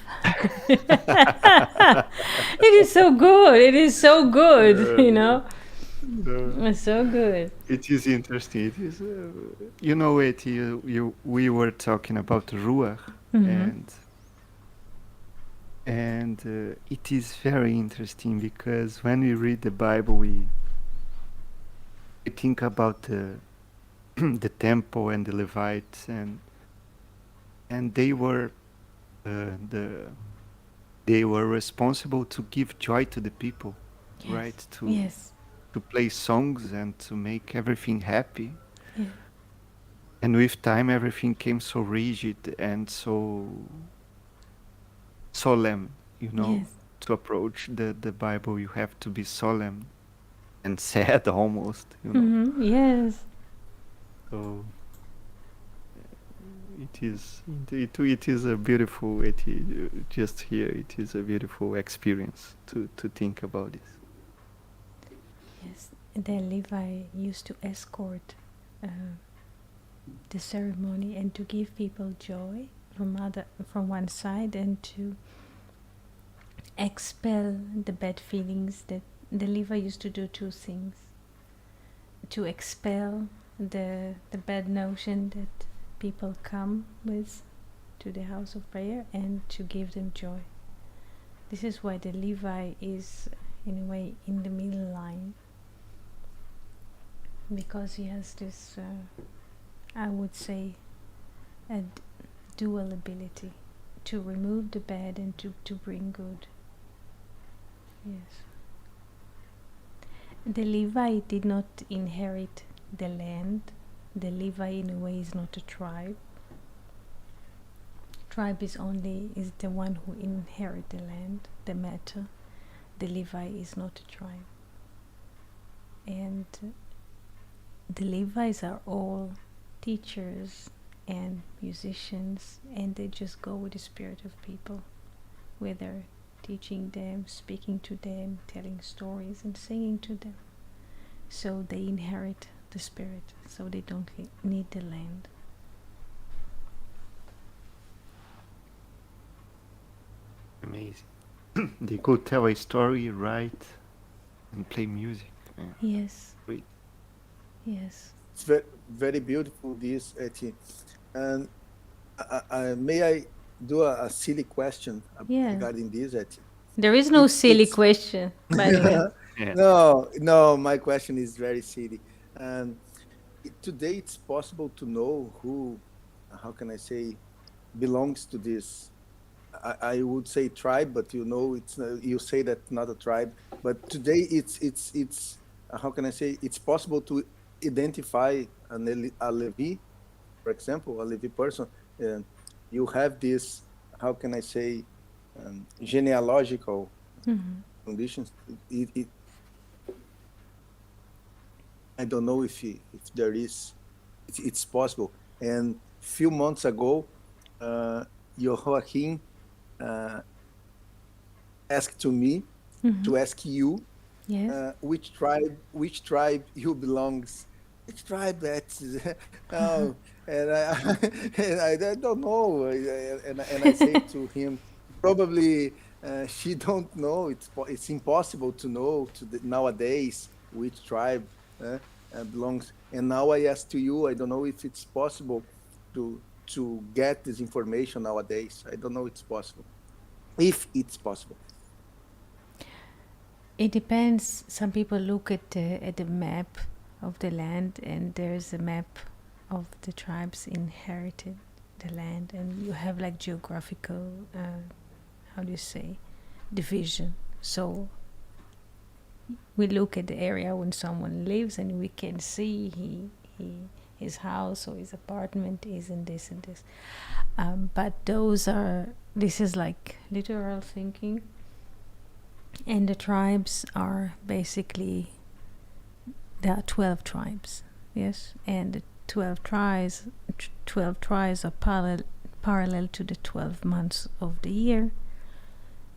Speaker 1: It is so good. It is so good. It's so good.
Speaker 2: it is interesting. It is, we were talking about Ruach, and it is very interesting because when we read the Bible, we think about the temple and the Levites, and they were they were responsible to give joy to the people,
Speaker 1: Yes.
Speaker 2: right?
Speaker 1: Yes.
Speaker 2: To play songs and to make everything happy.
Speaker 1: Yeah.
Speaker 2: And with time, everything came so rigid and so solemn,
Speaker 1: Yes.
Speaker 2: to approach the Bible. You have to be solemn and sad almost,
Speaker 1: Yes.
Speaker 2: So it is a beautiful, just here it is a beautiful experience to think about this.
Speaker 1: Yes. The Levi used to escort the ceremony and to give people joy from one side, and to expel the bad feelings. That the Levi used to do two things: to expel the bad notion that people come with to the house of prayer, and to give them joy. This is why the Levi is in a way in the middle line, because he has this I would say a dual ability to remove the bad and to bring good. Yes. The Levi did not inherit the land. The Levi in a way is not a tribe. Tribe is the one who inherit the land, the matter. The Levi is not a tribe. And the Levites are all teachers and musicians, and they just go with the spirit of people, whether teaching them, speaking to them, telling stories and singing to them. So they inherit the spirit, so they don't need the land.
Speaker 2: Amazing. They could tell a story, write, and play music. Yeah.
Speaker 1: Yes.
Speaker 2: Great.
Speaker 1: Yes.
Speaker 4: It's very, very beautiful, this, Eti. And may I do a silly question
Speaker 1: Yeah.
Speaker 4: regarding this, Eti?
Speaker 1: There is no silly question, by the way.
Speaker 2: Yeah.
Speaker 4: No, my question is very silly. And today it's possible to know who, how can I say, belongs to this. I would say tribe, but it's you say that not a tribe. But today it's how can I say, it's possible to identify a Levi, for example, a Levi person. You have this, how can I say, genealogical conditions. I don't know if there is, it's possible. And few months ago, Joachim asked to me to ask you,
Speaker 1: Yes.
Speaker 4: which tribe you belongs, which tribe that's oh, and I and I don't know, and I say to him, probably she don't know. It's impossible to know nowadays which tribe belongs. And now I ask to you, I don't know if it's possible to get this information nowadays. I don't know if it's possible. If it's possible.
Speaker 1: It depends. Some people look at the map of the land, and there's a map of the tribes inherited the land, and you have like geographical, how do you say, division. So we look at the area when someone lives, and we can see his house or his apartment is in this and this. But this is like literal thinking. And the tribes are basically, there are 12 tribes, yes? And the 12 tribes are parallel to the 12 months of the year,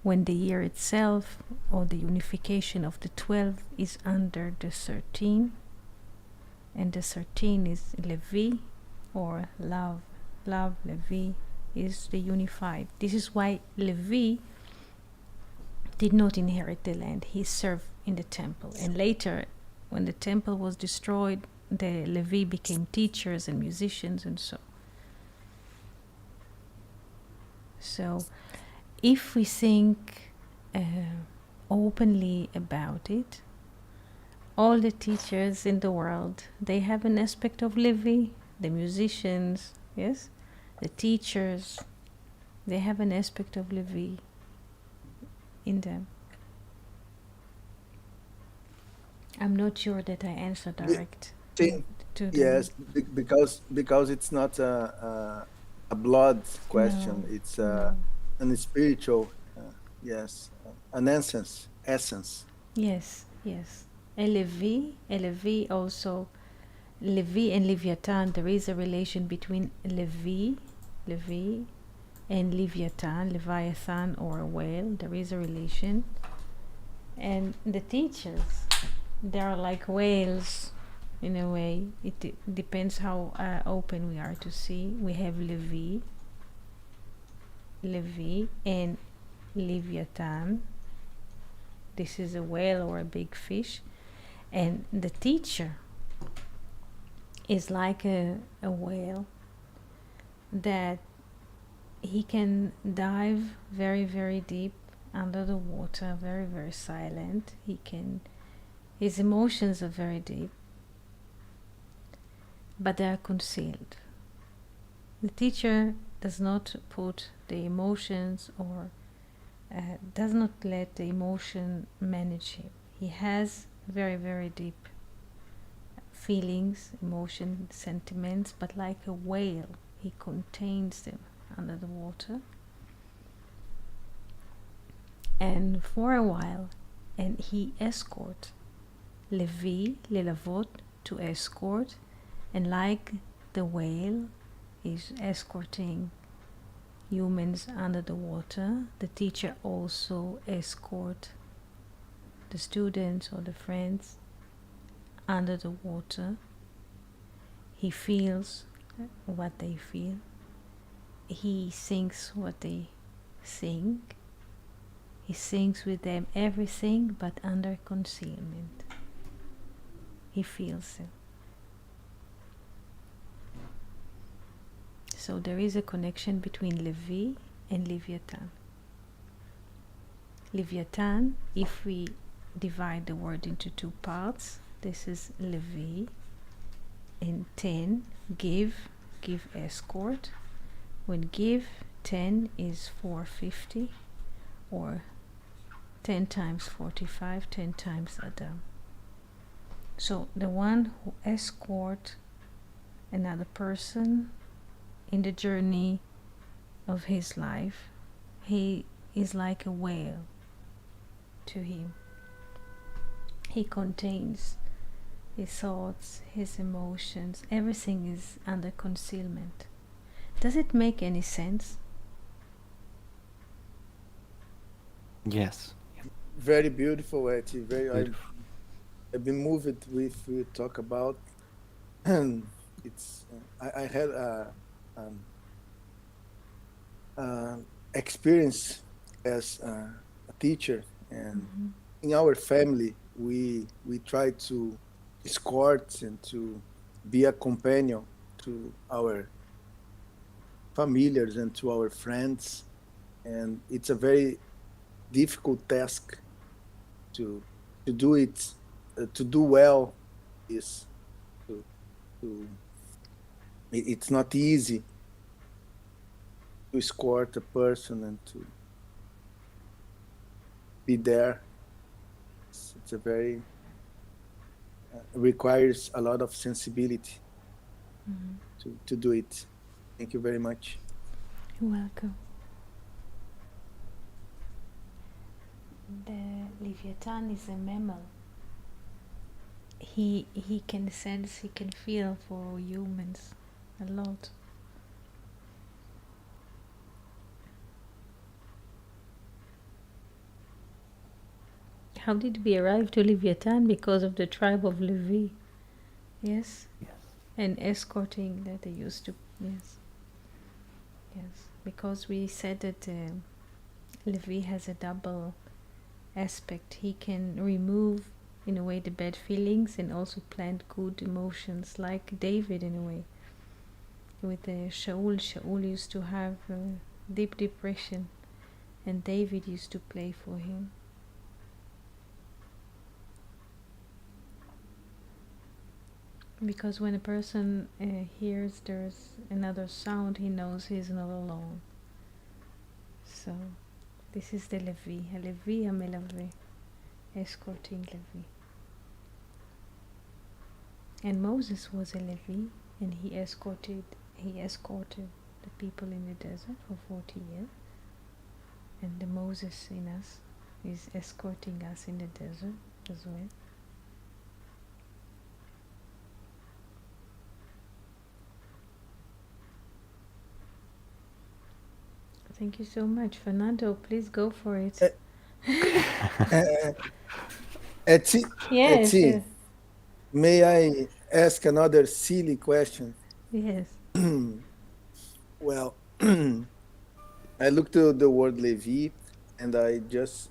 Speaker 1: when the year itself, or the unification of the 12, is under the 13. And the 13 is Levi, or love. Love, Levi, is the unified. This is why Levi did not inherit the land. He served in the temple. And later, when the temple was destroyed, the Levi became teachers and musicians and so. So, if we think openly about it, all the teachers in the world, they have an aspect of Levi. The musicians, yes? The teachers, they have an aspect of Levi in them. I'm not sure that I answered direct to them.
Speaker 4: Yes, because it's not a blood question.
Speaker 1: No,
Speaker 4: It's
Speaker 1: no.
Speaker 4: an spiritual, yes, an essence.
Speaker 1: Yes, yes. And Levi also, Levi and Leviathan, there is a relation between Levi and Leviathan or a whale. There is a relation. And the teachers, they are like whales in a way. It depends how open we are to see. We have Levi and Leviathan. This is a whale or a big fish. And the teacher is like a whale that he can dive very, very deep under the water, very, very silent. His emotions are very deep, but they are concealed. The teacher does not put the emotions or does not let the emotion manage him. He has very, very deep feelings, emotions, sentiments, but like a whale, he contains them under the water. And for a while, and he escort Levi, Lelavot, to escort, and like the whale is escorting humans under the water, the teacher also escort the students or the friends under the water. He feels what they feel. He sings what they sing. He sings with them everything, but under concealment. He feels it. So there is a connection between Levi and Leviathan. Leviathan, if we divide the word into two parts, this is Levi, and 10, give escort. When give, 10 is 450, or 10 times 45, 10 times Adam. So the one who escort another person in the journey of his life, he is like a whale to him. He contains his thoughts, his emotions, everything is under concealment. Does it make any sense?
Speaker 2: Yes.
Speaker 4: Very beautiful, Eti.
Speaker 2: Beautiful.
Speaker 4: I've been moved with you talk about. And it's I had experience as a teacher, and in our family we try to escort and to be a companion to our familiars and to our friends, and it's a very difficult task to do it, to do well is to it's not easy to escort a person and to be there. It's a very requires a lot of sensibility to do it. Thank you very much.
Speaker 1: You're welcome. The Leviathan is a mammal. He can sense, he can feel for humans a lot. How did we arrive to Leviathan? Because of the tribe of Levi. Yes?
Speaker 2: Yes.
Speaker 1: And escorting that they used to. Yes. Yes. Because we said that Levi has a double aspect. He can remove, in a way, the bad feelings and also plant good emotions, like David, in a way. With Shaul used to have deep depression, and David used to play for him. Because when a person hears there's another sound, he knows he's not alone. So this is the Levi, a Levi Amelave, escorting Levi. And Moses was a Levi, and he escorted the people in the desert for 40 years. and the Moses in us is escorting us in the desert as well. Thank you so much, Fernando. Please go for it.
Speaker 4: Uh, Eti,
Speaker 1: Yes,
Speaker 4: Eti,
Speaker 1: yes,
Speaker 4: may I ask another silly question?
Speaker 1: yes.
Speaker 4: Well, I looked to the word Levi, and I just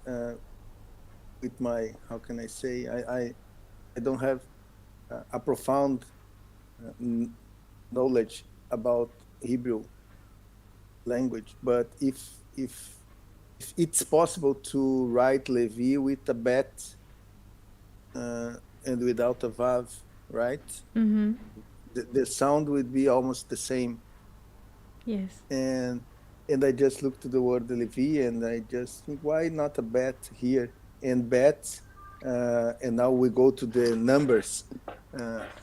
Speaker 4: with my, how can I say, I don't have a profound knowledge about Hebrew language, but if it's possible to write Levi with a bet and without a vav, right?
Speaker 1: Mm-hmm.
Speaker 4: The sound would be almost the same.
Speaker 1: Yes.
Speaker 4: And I just looked to the word Levi, and I just think, why not a bet here? And bet, and now we go to the numbers.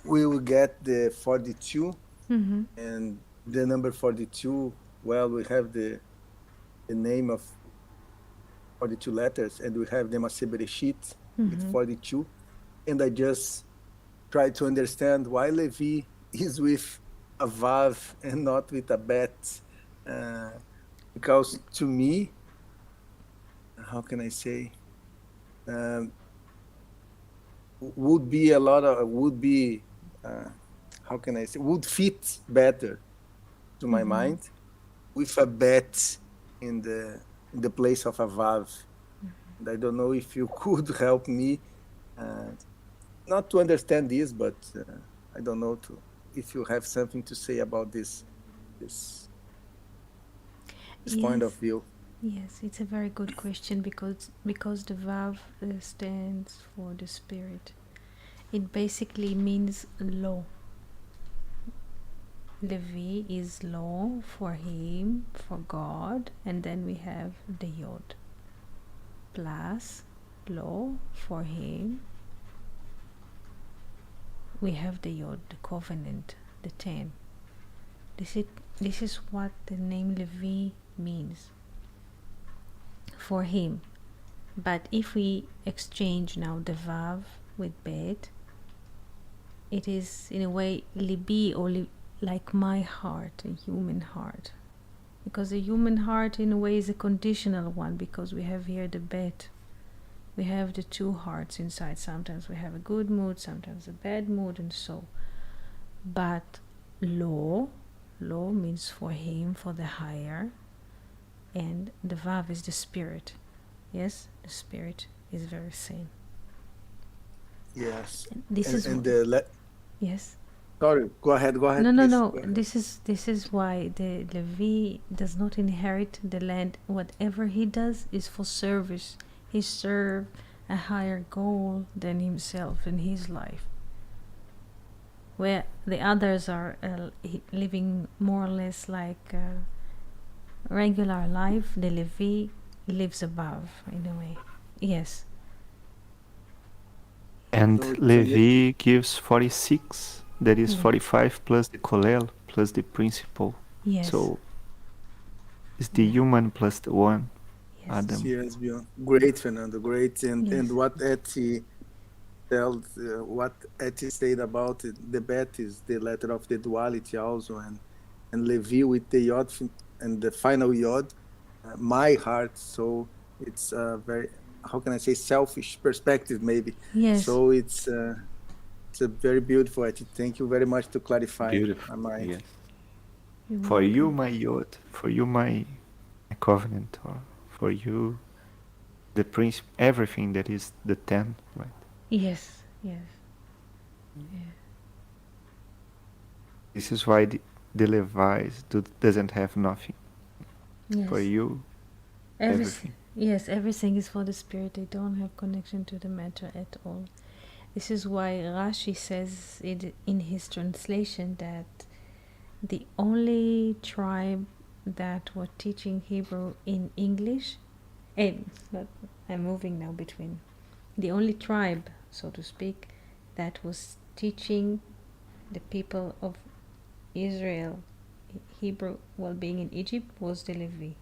Speaker 4: We will get the 42,
Speaker 1: Mm-hmm.
Speaker 4: and the number 42. Well, we have the name of 42 letters, and we have the Maseh Bereshit with
Speaker 1: Mm-hmm.
Speaker 4: 42. And I just try to understand why Levi is with a vav and not with a bet. Uh, because to me, how can I say, um, would be a lot of, would be, uh, how can I say, would fit better to my
Speaker 1: Mm-hmm.
Speaker 4: mind with a bet in the place of a vav. And I don't know if you could help me, uh, not to understand this, but I don't know to if you have something to say about this this point of
Speaker 1: Yes.
Speaker 4: view.
Speaker 1: Yes, it's a very good question because the Vav stands for the spirit. It basically means law. Levi is law for him, for God, and then we have the Yod plus law for him. We have the Yod, the covenant, the 10. This is what the name Levi means for him. But if we exchange now the Vav with Bet, it is in a way Libi or like my heart, a human heart. Because the human heart in a way is a conditional one, because we have here the Bet. We have the two hearts inside. Sometimes we have a good mood, sometimes a bad mood, and so. But law means for him, for the higher, and the Vav is the spirit. Yes, the spirit is very same.
Speaker 4: Yes,
Speaker 1: This is
Speaker 4: and
Speaker 1: yes.
Speaker 4: sorry, go ahead,
Speaker 1: No.
Speaker 4: please. Go ahead.
Speaker 1: This is why the Levi does not inherit the land. Whatever he does is for service. He serves a higher goal than himself in his life. Where the others are living more or less like a regular life, the Levi lives above in a way. Yes.
Speaker 2: And
Speaker 4: So
Speaker 2: Levi gives 46. That is
Speaker 1: Yeah.
Speaker 2: 45 plus the Kolel plus the principle.
Speaker 1: Yes.
Speaker 2: So it's the
Speaker 1: Yeah.
Speaker 2: human plus the one,
Speaker 1: Yes.
Speaker 2: Adam.
Speaker 4: yes, beyond great, Fernando, great, and
Speaker 1: Yes.
Speaker 4: what Eti tells, what Eti said about it, the bet is the letter of the duality also, and Levi with the yod and the final yod, my heart. So it's a very, how can I say, selfish perspective maybe.
Speaker 1: Yes.
Speaker 4: So it's a very beautiful Eti. Thank you very much to clarify my
Speaker 2: Beautiful.
Speaker 4: mind.
Speaker 2: Yes.
Speaker 1: You're
Speaker 2: For you,
Speaker 1: welcome.
Speaker 2: my Yod. For you, my covenant. Or for you, the principle. Everything that is the 10, right?
Speaker 1: Yes. Yes. Yeah.
Speaker 2: This is why the Levi's doesn't have nothing. For
Speaker 1: Yes.
Speaker 2: you, everything.
Speaker 1: Yes, everything is for the spirit. They don't have connection to the matter at all. This is why Rashi says it in his translation that the only tribe that were teaching Hebrew in English, and but I'm moving now between the only tribe, so to speak, that was teaching the people of Israel Hebrew while being in Egypt was the Levi.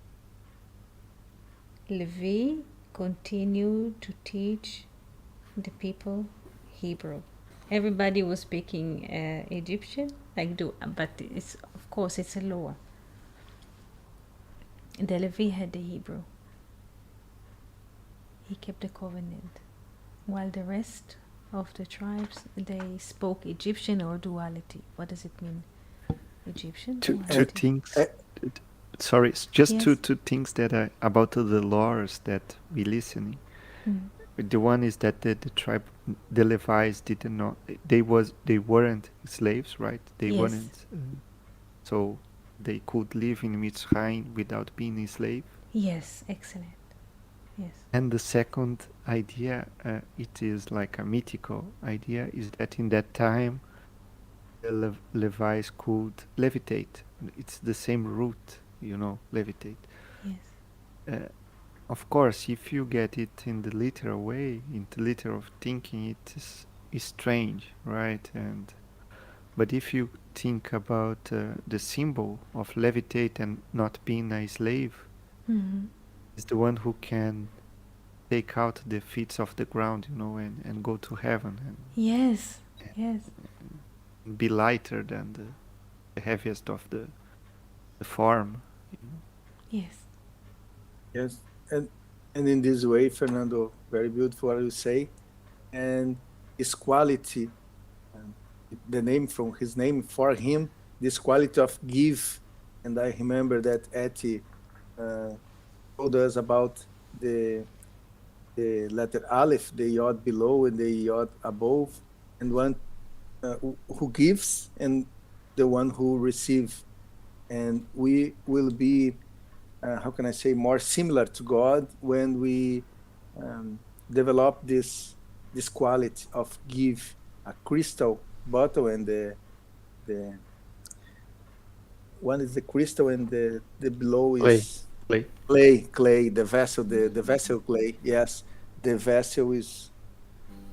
Speaker 1: Levi continued to teach the people Hebrew. Everybody was speaking Egyptian, but it's of course it's a law. The Levi had the Hebrew. He kept the covenant, while the rest of the tribes, they spoke Egyptian or duality. What does it mean? Egyptian?
Speaker 2: Two
Speaker 1: Duality.
Speaker 2: things. Sorry, it's just
Speaker 1: Yes.
Speaker 2: two things that are about the laws that we listening. The one is that the tribe, the Levites did not. They weren't slaves, right? They
Speaker 1: Yes.
Speaker 2: weren't. So they could live in Mitzrayim without being a slave.
Speaker 1: Yes, excellent. Yes.
Speaker 2: And the second idea, it is like a mythical idea, is that in that time, the Levites could levitate. It's the same root, levitate.
Speaker 1: Yes.
Speaker 2: Of course, if you get it in the literal way, in the literal thinking, it is strange, right? But if you think about the symbol of levitate and not being a slave, is the one who can take out the feet off the ground, and go to heaven and
Speaker 1: Yes. Yes.
Speaker 2: be lighter than the heaviest of the form.
Speaker 1: Yes.
Speaker 4: Yes, and in this way, Fernando, very beautiful what you say, and his quality, the name from his name for him, this quality of give, and I remember that Etty told us about the letter Aleph, the yod below and the yod above, and one who gives and the one who receives, and we will be how can I say, more similar to God when we develop this quality of give. A crystal bottle, and the one is the crystal, and the below is clay, the vessel, the vessel clay. Yes, the vessel is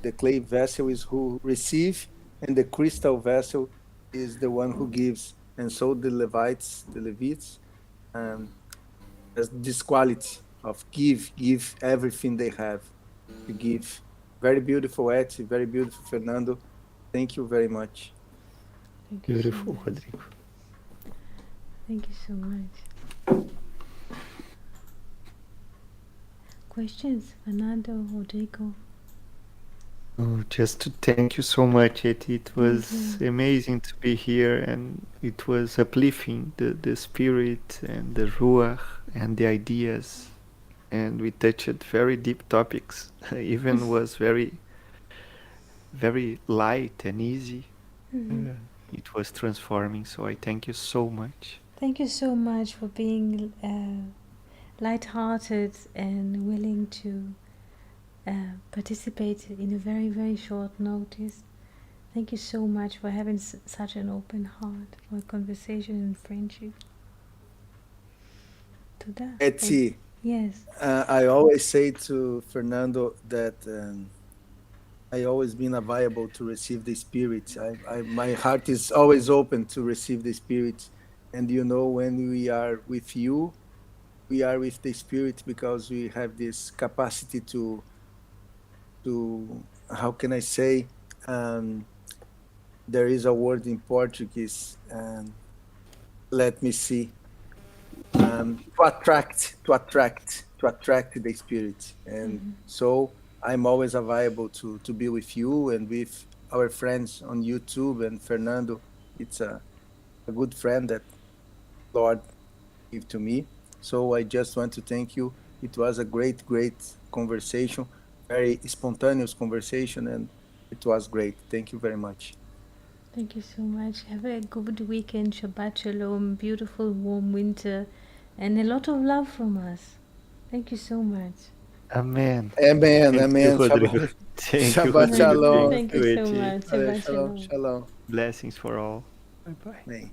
Speaker 4: the clay vessel is who receive, and the crystal vessel is the one who gives. And so the Levites has this quality of give everything they have to give. Very beautiful, Etty. Very beautiful, Fernando. Thank you very much.
Speaker 1: Thank you
Speaker 2: Beautiful,
Speaker 1: so much.
Speaker 2: Rodrigo.
Speaker 1: Thank you so much. Questions, Fernando, Rodrigo?
Speaker 2: Oh, just to thank you so much, Etty. It was amazing to be here, and it was uplifting, the spirit and the ruach and the ideas, and we touched very deep topics. Even was very, very light and easy. It was transforming, so I thank you so much.
Speaker 1: Thank you so much for being light-hearted and willing to participate in a very, very short notice. Thank you so much for having such an open heart for a conversation and friendship. Toda.
Speaker 4: Etty,
Speaker 1: Yes.
Speaker 4: I always say to Fernando that I always been available to receive the Spirit. My heart is always open to receive the Spirit. And when we are with you, we are with the Spirit, because we have this capacity to how can I say, there is a word in Portuguese, let me see, to attract the Spirit. And so I'm always available to be with you and with our friends on YouTube. And Fernando, it's a good friend that Lord gave to me. So I just want to thank you. It was a great conversation, very spontaneous conversation, and it was great. Thank you very much.
Speaker 1: Thank you so much. Have a good weekend. Shabbat Shalom. Beautiful, warm winter. And a lot of love from us. Thank you so much.
Speaker 2: Amen.
Speaker 4: Amen.
Speaker 2: Thank
Speaker 4: Amen.
Speaker 2: you, Rodrigo.
Speaker 4: Shabbat,
Speaker 2: Thank you,
Speaker 4: Shabbat
Speaker 2: Rodrigo.
Speaker 4: Shalom.
Speaker 1: Thank you so
Speaker 2: Etty.
Speaker 1: much. Shabbat
Speaker 4: Shalom.
Speaker 1: Shalom.
Speaker 4: Shalom.
Speaker 2: Blessings for all. Bye-bye.
Speaker 4: Amém.